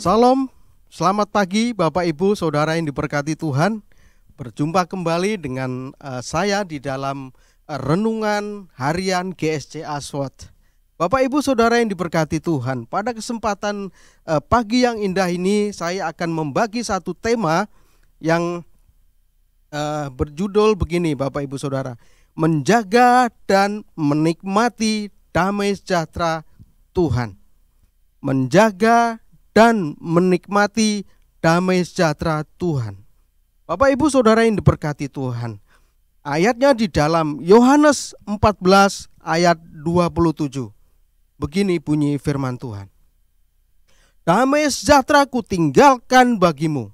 Salam, selamat pagi Bapak Ibu Saudara yang diberkati Tuhan. Berjumpa kembali dengan saya di dalam renungan harian GSC Aswat. Bapak Ibu Saudara yang diberkati Tuhan, pada kesempatan pagi yang indah ini saya akan membagi satu tema yang berjudul begini Bapak Ibu Saudara. Menjaga dan menikmati damai sejahtera Tuhan. Menjaga dan menikmati damai sejahtera Tuhan. Bapak Ibu Saudara yang diberkati Tuhan, ayatnya di dalam Yohanes 14 ayat 27. Begini bunyi firman Tuhan. Damai sejahtera ku tinggalkan bagimu,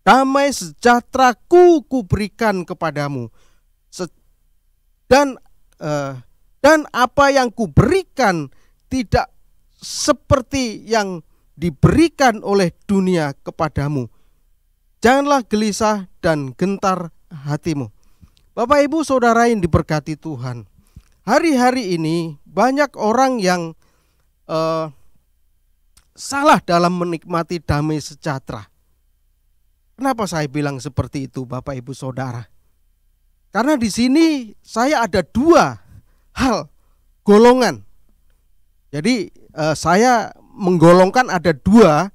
damai sejahtera ku berikan kepadamu, dan apa yang ku berikan tidak seperti yang diberikan oleh dunia kepadamu. Janganlah gelisah dan gentar hatimu. Bapak Ibu Saudara yang diberkati Tuhan, hari-hari ini banyak orang yang salah dalam menikmati damai sejahtera. Kenapa saya bilang seperti itu Bapak Ibu Saudara? Karena di sini saya ada dua hal golongan. Jadi saya menggolongkan ada dua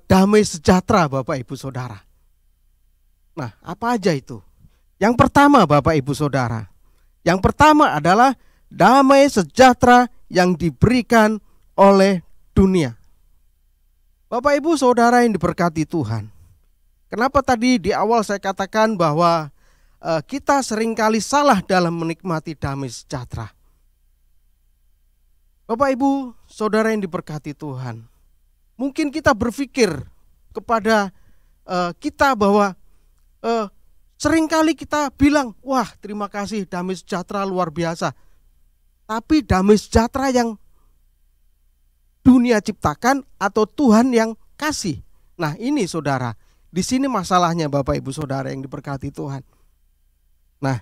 damai sejahtera Bapak Ibu Saudara. Nah, apa aja itu? Yang pertama Bapak Ibu Saudara, yang pertama adalah damai sejahtera yang diberikan oleh dunia. Bapak Ibu Saudara yang diberkati Tuhan, kenapa tadi di awal saya katakan bahwa kita seringkali salah dalam menikmati damai sejahtera? Bapak Ibu Saudara yang diberkati Tuhan, mungkin kita berpikir kepada kita bahwa seringkali kita bilang, wah terima kasih damai sejahtera luar biasa. Tapi damai sejahtera yang dunia ciptakan atau Tuhan yang kasih. Nah ini saudara, di sini masalahnya Bapak Ibu Saudara yang diberkati Tuhan. Nah,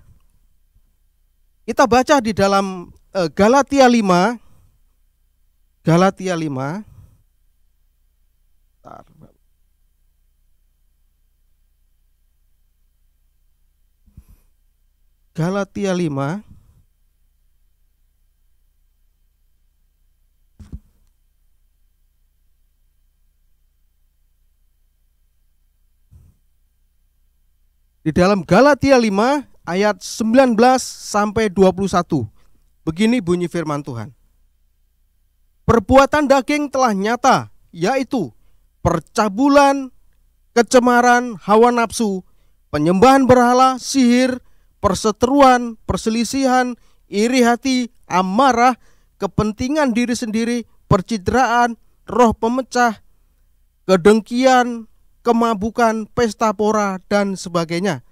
kita baca di dalam Galatia 5. Galatia 5. Galatia 5 di dalam Galatia 5 ayat 19 sampai 21. Begini bunyi firman Tuhan. Perbuatan daging telah nyata, yaitu percabulan, kecemaran, hawa nafsu, penyembahan berhala, sihir, perseteruan, perselisihan, iri hati, amarah, kepentingan diri sendiri, percideraan, roh pemecah, kedengkian, kemabukan, pesta pora, dan sebagainya.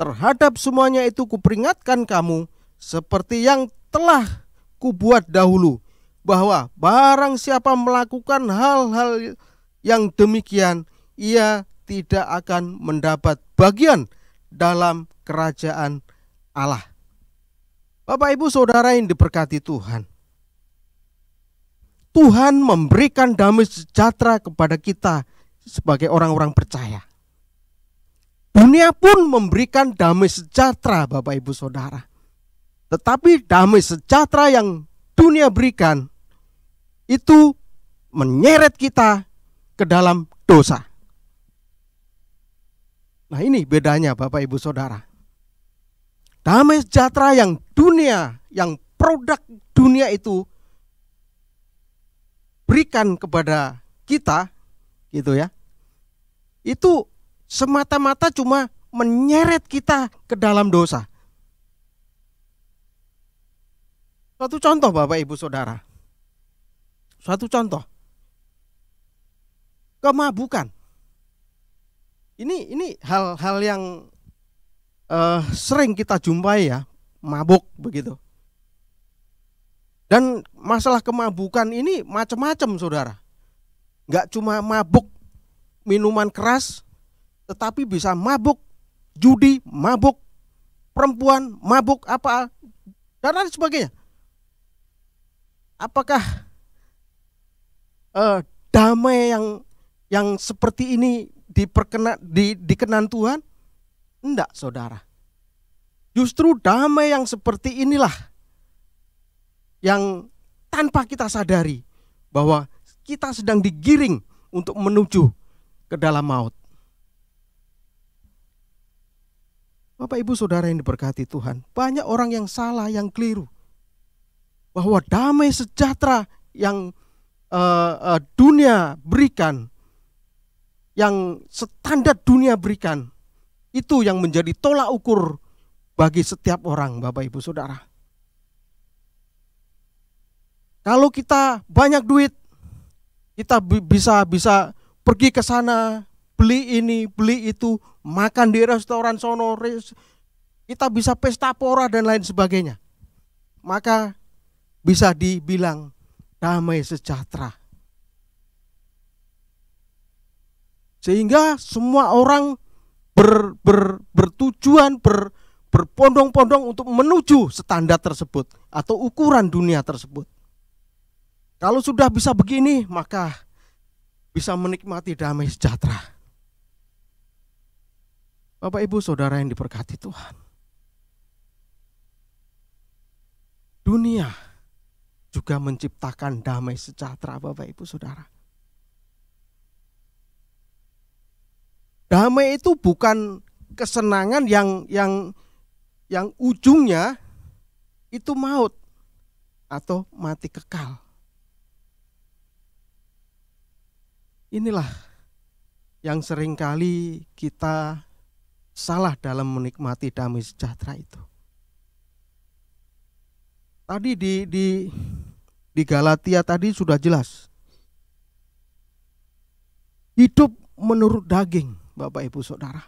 Terhadap semuanya itu kuperingatkan kamu, seperti yang telah kubuat dahulu, bahwa barang siapa melakukan hal-hal yang demikian, ia tidak akan mendapat bagian dalam kerajaan Allah. Bapak Ibu Saudara yang diberkati Tuhan, Tuhan memberikan damai sejahtera kepada kita sebagai orang-orang percaya. Dunia pun memberikan damai sejahtera Bapak Ibu Saudara. Tetapi damai sejahtera yang dunia berikan itu menyeret kita ke dalam dosa. Nah ini bedanya Bapak Ibu Saudara. Damai sejahtera yang dunia, yang produk dunia itu berikan kepada kita, gitu ya. Itu semata-mata cuma menyeret kita ke dalam dosa. Suatu contoh Bapak Ibu Saudara. Suatu contoh. Kemabukan. Ini hal-hal yang sering kita jumpai ya, mabuk begitu. Dan masalah kemabukan ini macam-macam saudara. Gak cuma mabuk minuman keras, tetapi bisa mabuk judi, mabuk perempuan, mabuk apa, dan lain sebagainya. Apakah damai yang seperti ini dikenan Tuhan? Enggak, saudara. Justru damai yang seperti inilah yang tanpa kita sadari bahwa kita sedang digiring untuk menuju ke dalam maut. Bapak Ibu Saudara yang diberkati Tuhan, banyak orang yang salah, yang keliru, bahwa damai sejahtera yang dunia berikan, yang standar dunia berikan, itu yang menjadi tolak ukur bagi setiap orang, Bapak Ibu Saudara. Kalau kita banyak duit, kita bisa pergi ke sana, beli ini, beli itu, makan di restoran sono, kita bisa pesta pora dan lain sebagainya. Maka bisa dibilang damai sejahtera. Sehingga semua orang bertujuan, berbondong-bondong untuk menuju standar tersebut atau ukuran dunia tersebut. Kalau sudah bisa begini, maka bisa menikmati damai sejahtera. Bapak Ibu Saudara yang diberkati Tuhan, dunia juga menciptakan damai sejahtera, Bapak Ibu Saudara. Damai itu bukan kesenangan yang ujungnya itu maut atau mati kekal. Inilah yang seringkali kita salah dalam menikmati damai sejahtera itu. Tadi di Galatia tadi sudah jelas. Hidup menurut daging, Bapak Ibu Saudara.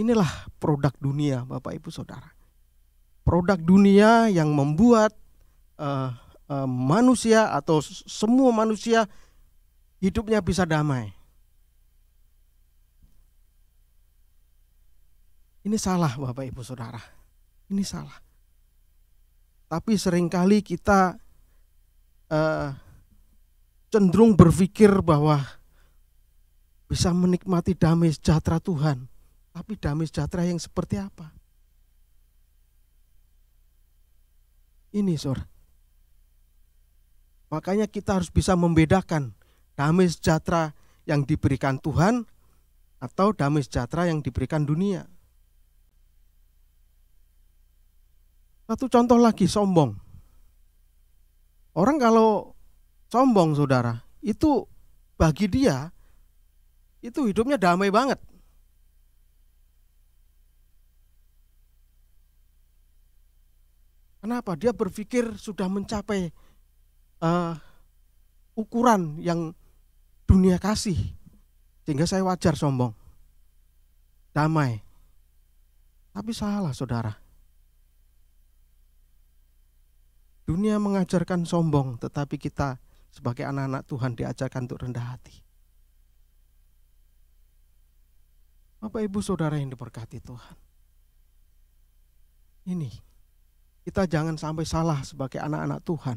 Inilah produk dunia, Bapak Ibu Saudara. Produk dunia yang membuat manusia atau semua manusia hidupnya bisa damai. Ini salah, Bapak Ibu Saudara. Ini salah. Tapi seringkali kita cenderung berpikir bahwa bisa menikmati damai sejahtera Tuhan. Tapi damai sejahtera yang seperti apa? Ini, saudara. Makanya kita harus bisa membedakan damai sejahtera yang diberikan Tuhan atau damai sejahtera yang diberikan dunia. Satu contoh lagi, sombong. Orang kalau sombong, saudara, itu bagi dia itu hidupnya damai banget. Kenapa? Dia berpikir sudah mencapai ukuran yang dunia kasih, sehingga saya wajar sombong, damai. Tapi salah, saudara. Dunia mengajarkan sombong, tetapi kita sebagai anak-anak Tuhan diajarkan untuk rendah hati. Bapak Ibu Saudara yang diberkati Tuhan, ini kita jangan sampai salah sebagai anak-anak Tuhan.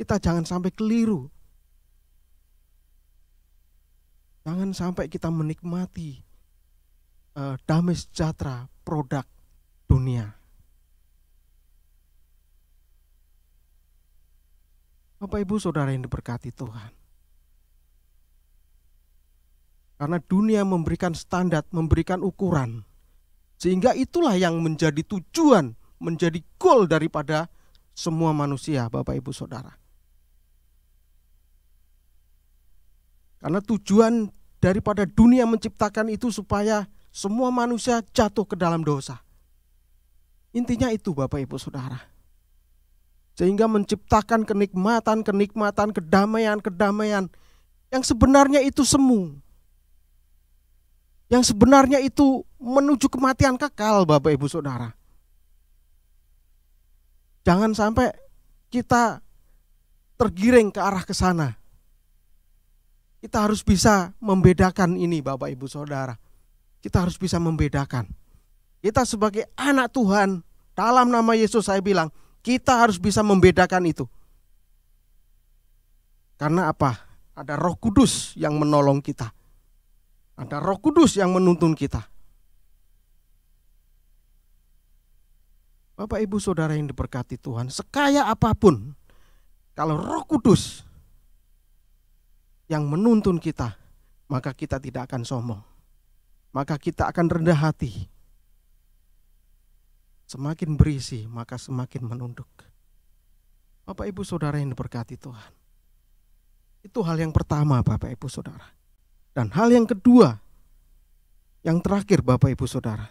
Kita jangan sampai keliru. Jangan sampai kita menikmati damai sejahtera produk dunia. Bapak Ibu Saudara yang diberkati Tuhan. Karena dunia memberikan standar, memberikan ukuran. Sehingga itulah yang menjadi tujuan, menjadi goal daripada semua manusia, Bapak Ibu Saudara. Karena tujuan daripada dunia menciptakan itu supaya semua manusia jatuh ke dalam dosa. Intinya itu, Bapak Ibu Saudara. Sehingga menciptakan kenikmatan, kedamaian yang sebenarnya itu semu. Yang sebenarnya itu menuju kematian kekal, Bapak Ibu Saudara. Jangan sampai kita tergiring ke arah ke sana. Kita harus bisa membedakan ini, Bapak Ibu Saudara. Kita harus bisa membedakan. Kita sebagai anak Tuhan, dalam nama Yesus saya bilang, kita harus bisa membedakan itu. Karena apa? ada Roh Kudus yang menolong kita. Ada Roh Kudus yang menuntun kita. Bapak Ibu Saudara yang diberkati Tuhan, sekaya apapun, kalau Roh Kudus yang menuntun kita, maka kita tidak akan sombong. Maka kita akan rendah hati. Semakin berisi, maka semakin menunduk. Bapak Ibu Saudara yang diberkati Tuhan. Itu hal yang pertama, Bapak Ibu Saudara. Dan hal yang kedua, yang terakhir Bapak Ibu Saudara,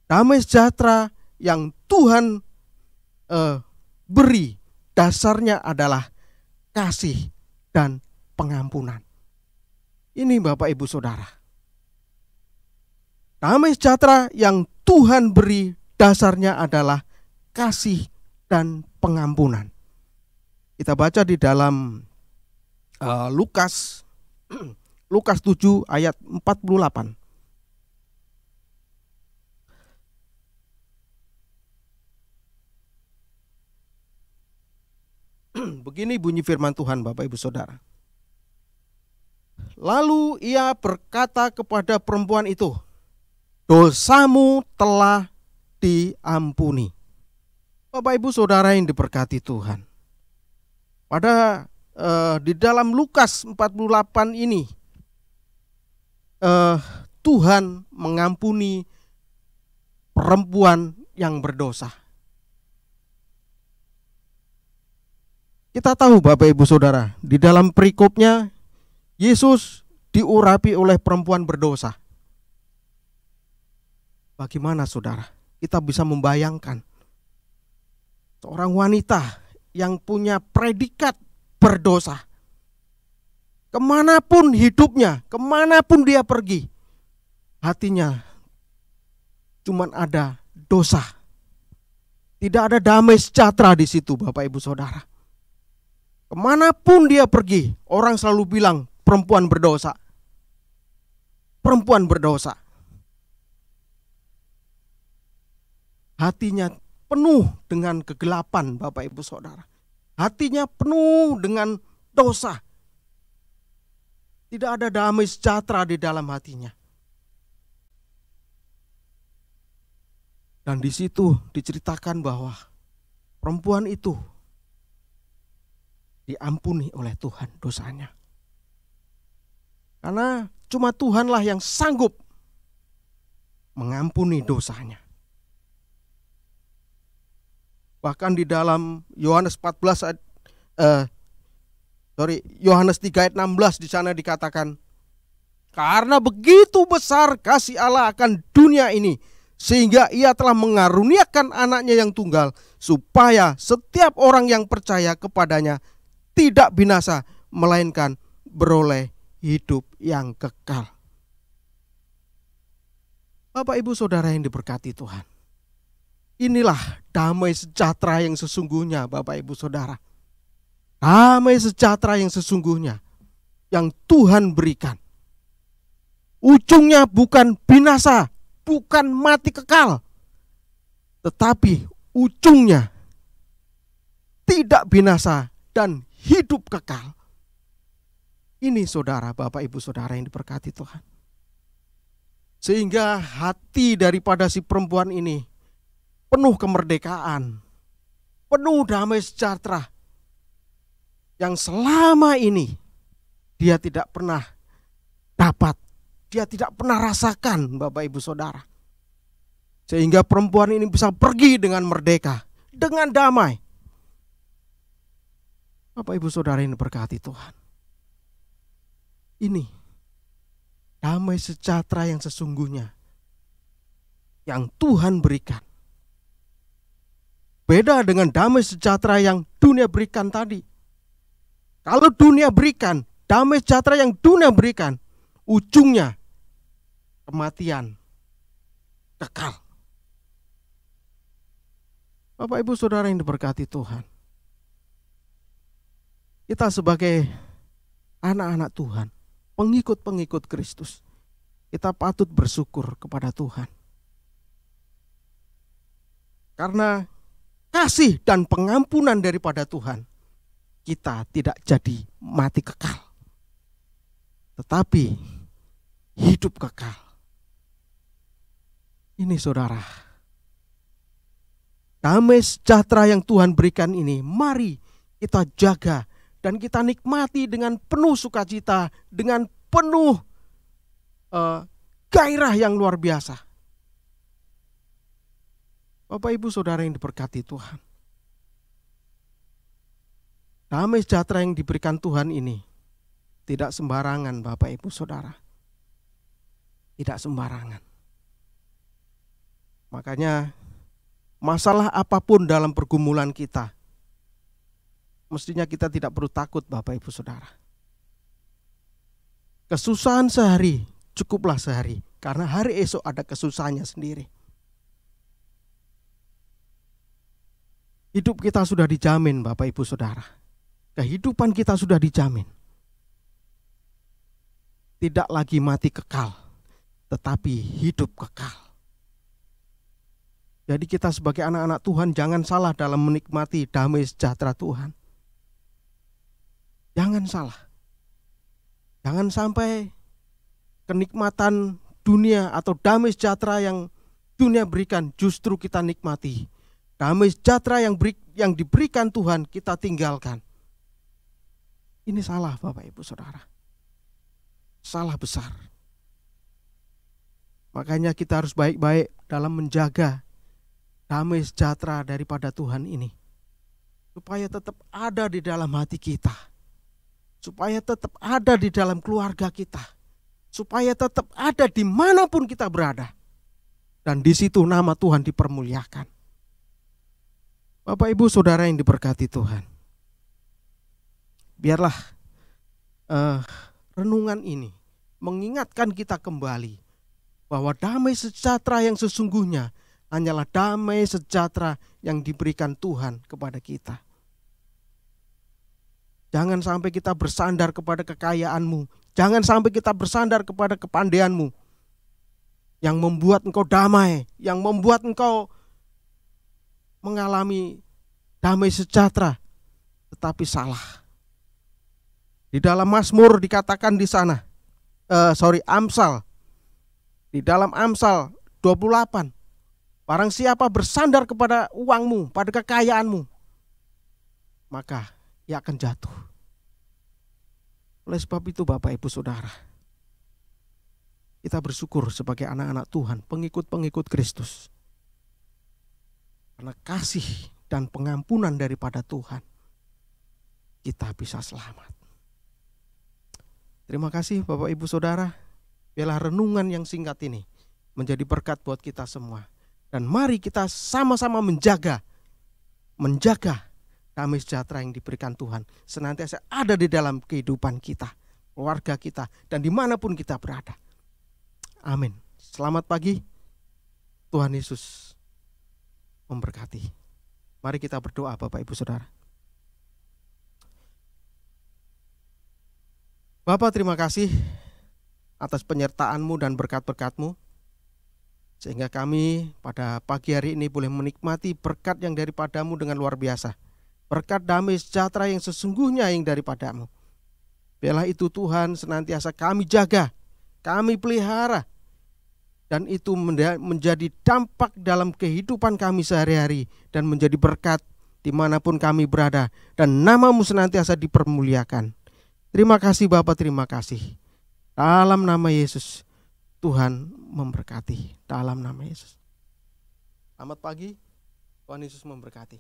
damai sejahtera yang Tuhan beri dasarnya adalah kasih dan pengampunan. Ini Bapak Ibu Saudara, damai sejahtera yang Tuhan beri dasarnya adalah kasih dan pengampunan. Kita baca di dalam Lukas 7 ayat 48. Begini bunyi firman Tuhan Bapak Ibu Saudara. Lalu ia berkata kepada perempuan itu, dosamu telah diampuni. Bapak Ibu Saudara yang diberkati Tuhan. Pada di dalam Lukas 48 ini Tuhan mengampuni perempuan yang berdosa. Kita tahu Bapak Ibu Saudara, di dalam perikopnya Yesus diurapi oleh perempuan berdosa. Bagaimana saudara? Kita bisa membayangkan seorang wanita yang punya predikat berdosa. Kemanapun hidupnya, kemanapun dia pergi, hatinya cuman ada dosa. Tidak ada damai sejahtera di situ Bapak Ibu Saudara. Kemanapun dia pergi, orang selalu bilang perempuan berdosa. Perempuan berdosa. Hatinya penuh dengan kegelapan Bapak Ibu Saudara. Hatinya penuh dengan dosa. Tidak ada damai sejahtera di dalam hatinya. Dan di situ diceritakan bahwa perempuan itu diampuni oleh Tuhan dosanya. Karena cuma Tuhanlah yang sanggup mengampuni dosanya. Bahkan di dalam Yohanes 3 ayat 16 di sana dikatakan, karena begitu besar kasih Allah akan dunia ini, sehingga ia telah mengaruniakan anaknya yang tunggal, supaya setiap orang yang percaya kepadanya tidak binasa, melainkan beroleh hidup yang kekal. Bapak Ibu Saudara yang diberkati Tuhan, inilah damai sejahtera yang sesungguhnya Bapak Ibu Saudara. Damai sejahtera yang sesungguhnya yang Tuhan berikan. Ujungnya bukan binasa, bukan mati kekal, tetapi ujungnya tidak binasa dan hidup kekal. Ini saudara, Bapak Ibu Saudara yang diberkati Tuhan. Sehingga hati daripada si perempuan ini penuh kemerdekaan, penuh damai sejahtera, yang selama ini dia tidak pernah dapat, dia tidak pernah rasakan Bapak Ibu Saudara. Sehingga perempuan ini bisa pergi dengan merdeka, dengan damai. Bapak Ibu Saudara yang diberkati Tuhan, ini damai sejahtera yang sesungguhnya yang Tuhan berikan. Beda dengan damai sejahtera yang dunia berikan tadi. Kalau dunia berikan, damai sejahtera yang dunia berikan, ujungnya kematian kekal. Bapak Ibu Saudara yang diberkati Tuhan, kita sebagai anak-anak Tuhan, pengikut-pengikut Kristus, kita patut bersyukur kepada Tuhan. Karena kasih dan pengampunan daripada Tuhan, kita tidak jadi mati kekal. tetapi hidup kekal. Ini saudara, damai sejahtera yang Tuhan berikan ini, mari kita jaga dan kita nikmati dengan penuh sukacita, dengan penuh gairah yang luar biasa. Bapak Ibu Saudara yang diberkati Tuhan, damai sejahtera yang diberikan Tuhan ini tidak sembarangan Bapak Ibu Saudara. Tidak sembarangan. Makanya masalah apapun dalam pergumulan kita, mestinya kita tidak perlu takut Bapak Ibu Saudara. Kesusahan sehari, cukuplah sehari, karena hari esok ada kesusahannya sendiri. Hidup kita sudah dijamin Bapak Ibu Saudara. Kehidupan kita sudah dijamin. Tidak lagi mati kekal, tetapi hidup kekal. Jadi kita sebagai anak-anak Tuhan jangan salah dalam menikmati damai sejahtera Tuhan. Jangan salah. Jangan sampai kenikmatan dunia atau damai sejahtera yang dunia berikan justru kita nikmati. Damai sejahtera yang diberikan Tuhan kita tinggalkan. Ini salah Bapak Ibu Saudara. Salah besar. Makanya kita harus baik-baik dalam menjaga damai sejahtera daripada Tuhan ini. Supaya tetap ada di dalam hati kita. Supaya tetap ada di dalam keluarga kita. Supaya tetap ada dimanapun kita berada. Dan di situ nama Tuhan dipermuliakan. Bapak Ibu Saudara yang diberkati Tuhan, biarlah renungan ini mengingatkan kita kembali bahwa damai sejahtera yang sesungguhnya hanyalah damai sejahtera yang diberikan Tuhan kepada kita. Jangan sampai kita bersandar kepada kekayaanmu, jangan sampai kita bersandar kepada kepandaianmu yang membuat engkau damai, yang membuat engkau mengalami damai sejahtera, tetapi salah. Di dalam Mazmur dikatakan di sana, Amsal, di dalam Amsal 28, barang siapa bersandar kepada uangmu, pada kekayaanmu, maka ia akan jatuh. Oleh sebab itu Bapak Ibu Saudara, kita bersyukur sebagai anak-anak Tuhan, pengikut-pengikut Kristus. Karena kasih dan pengampunan daripada Tuhan, kita bisa selamat. Terima kasih Bapak Ibu Saudara. Biarlah renungan yang singkat ini menjadi berkat buat kita semua. Dan mari kita sama-sama menjaga damai sejahtera yang diberikan Tuhan senantiasa ada di dalam kehidupan kita, keluarga kita, dan dimanapun kita berada. Amin. Selamat pagi. Tuhan Yesus memberkati. Mari kita berdoa Bapak Ibu Saudara. Bapak, terima kasih atas penyertaan-Mu dan berkat-berkat-Mu, sehingga kami pada pagi hari ini boleh menikmati berkat yang daripada-Mu dengan luar biasa. Berkat damai sejahtera yang sesungguhnya yang daripada-Mu. Biarlah itu Tuhan senantiasa kami jaga, kami pelihara, dan itu menjadi dampak dalam kehidupan kami sehari-hari dan menjadi berkat dimanapun kami berada, dan nama-Mu senantiasa dipermuliakan. Terima kasih Bapa, terima kasih. Dalam nama Yesus, Tuhan memberkati. Dalam nama Yesus. Selamat pagi, Tuhan Yesus memberkati.